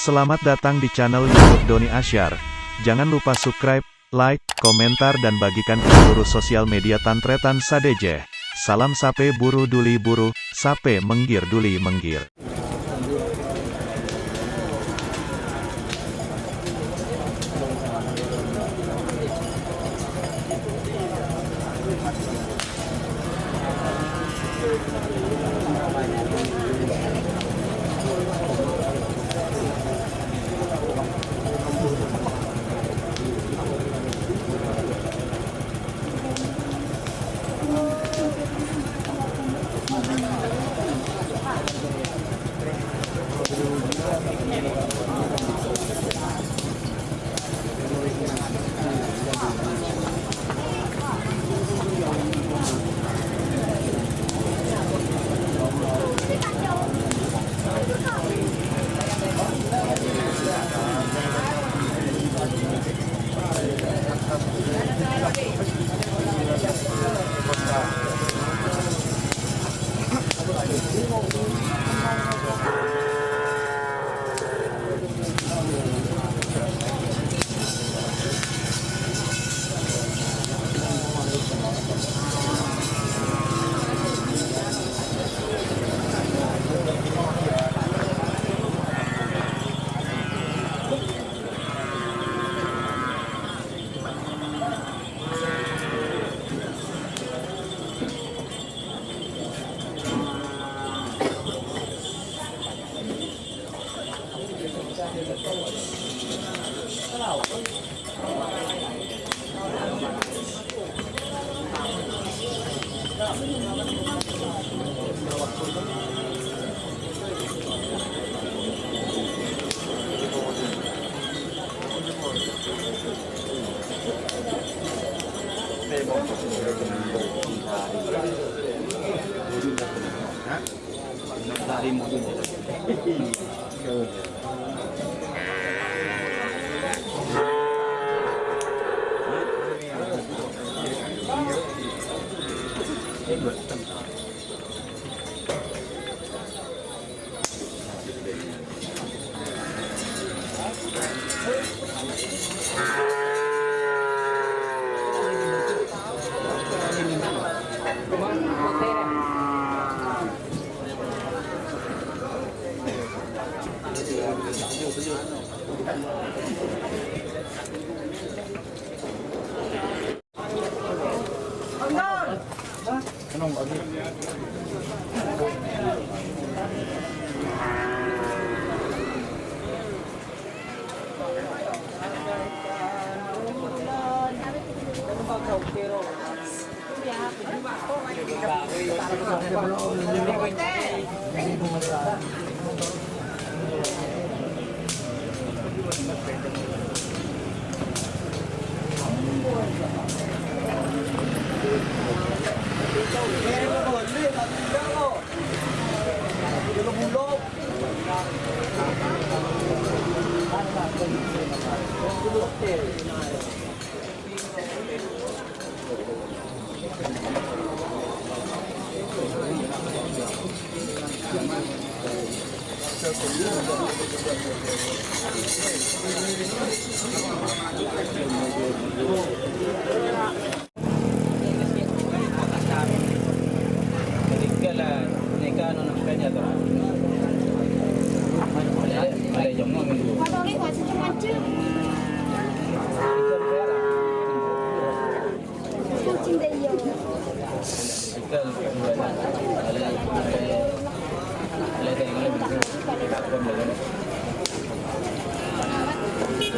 Selamat datang di channel YouTube Doni Asyar. Jangan lupa subscribe, like, komentar dan bagikan ke seluruh sosial media Tantretan Sadejeh. Salam sape buru duli buru, sape menggir duli menggir.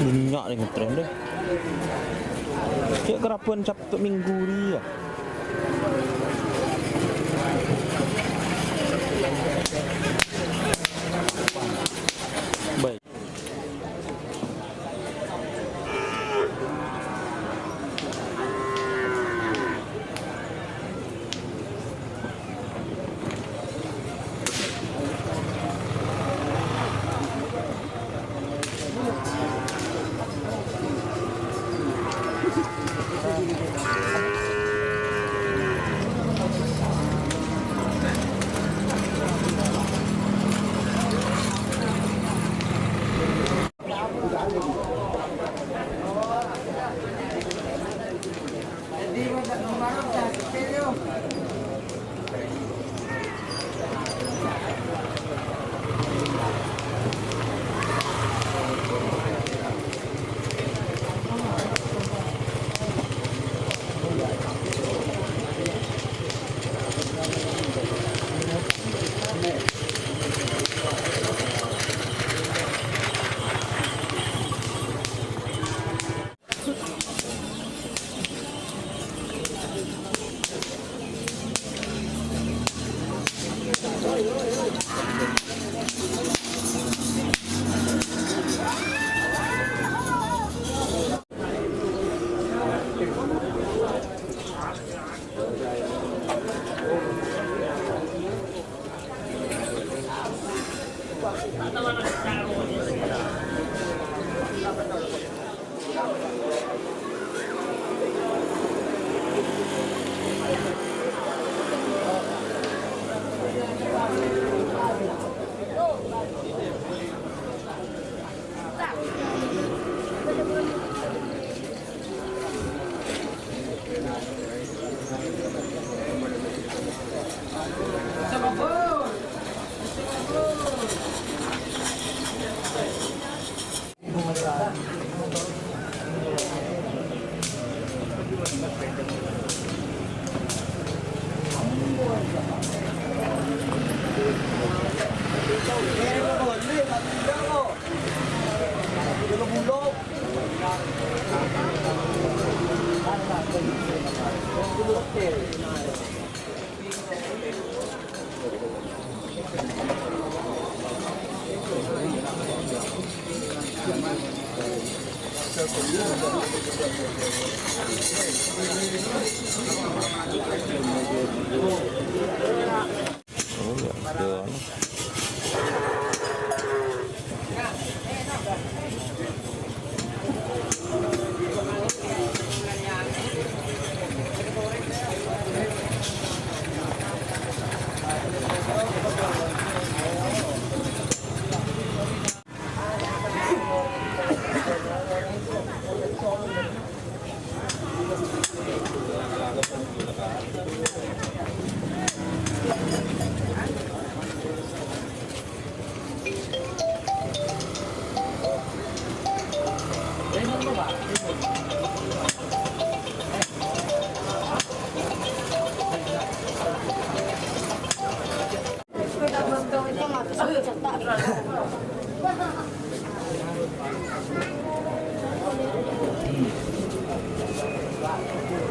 Minyak dengan terus deh. Cik kerapuan Sabtu Minggu ni ya. Baik. Oh ya, ada.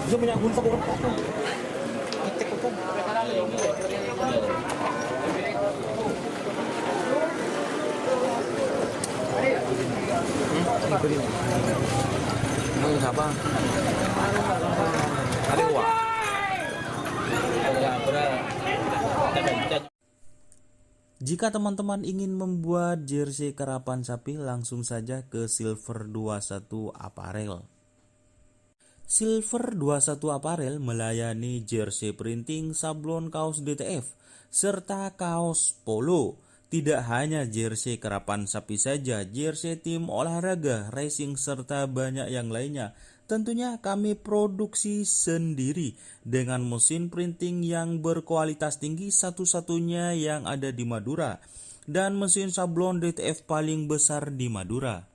Dia punya gunsa buruk aku. Ngecek aku. Siapa? Ada uang. Jika teman-teman ingin membuat jersey karapan sapi, langsung saja ke Silver 21 Apparel. Silver 21 Apparel melayani jersey printing, sablon, kaos DTF, serta kaos polo. Tidak hanya jersey karapan sapi saja, jersey tim olahraga, racing, serta banyak yang lainnya. Tentunya kami produksi sendiri dengan mesin printing yang berkualitas tinggi, satu-satunya yang ada di Madura, dan mesin sablon DTF paling besar di Madura.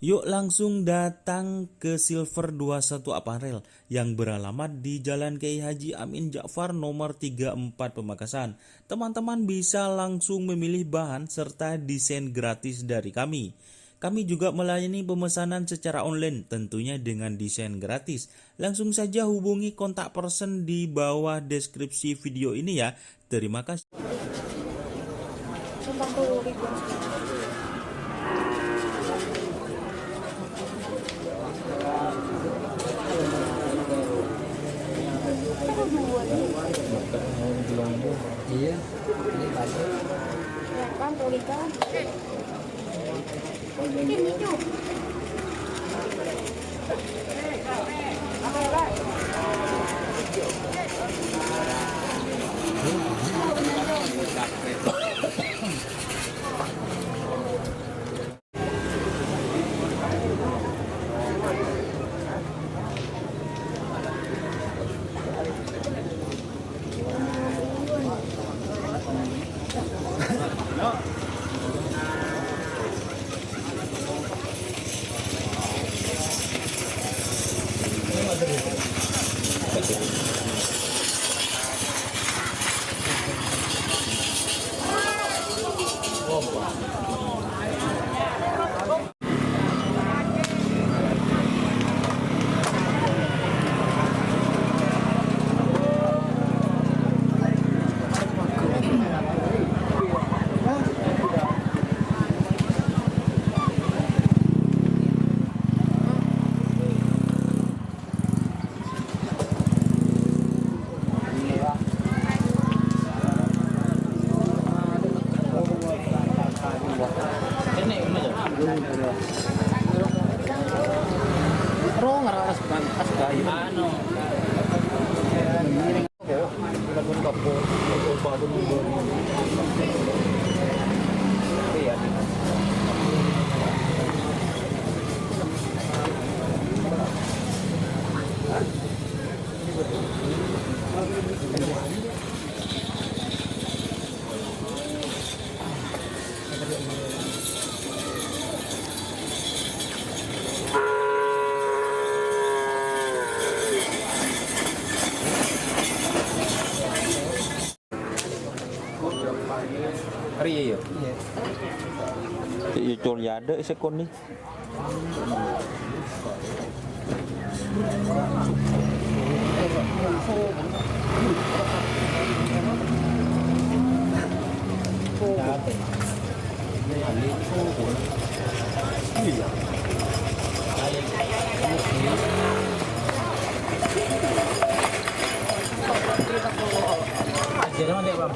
Yuk langsung datang ke Silver 21 Apparel yang beralamat di Jalan Kiai Haji Amin Ja'far nomor 34 Pamekasan. Teman-teman bisa langsung memilih bahan serta desain gratis dari kami. Kami juga melayani pemesanan secara online tentunya dengan desain gratis. Langsung saja hubungi kontak person di bawah deskripsi video ini ya. Terima kasih. Iya, ini tadi. Ya kan, tulikan. Ini tuh. Iya. Iya, col ya ada sekon nih. Jadi mana bang?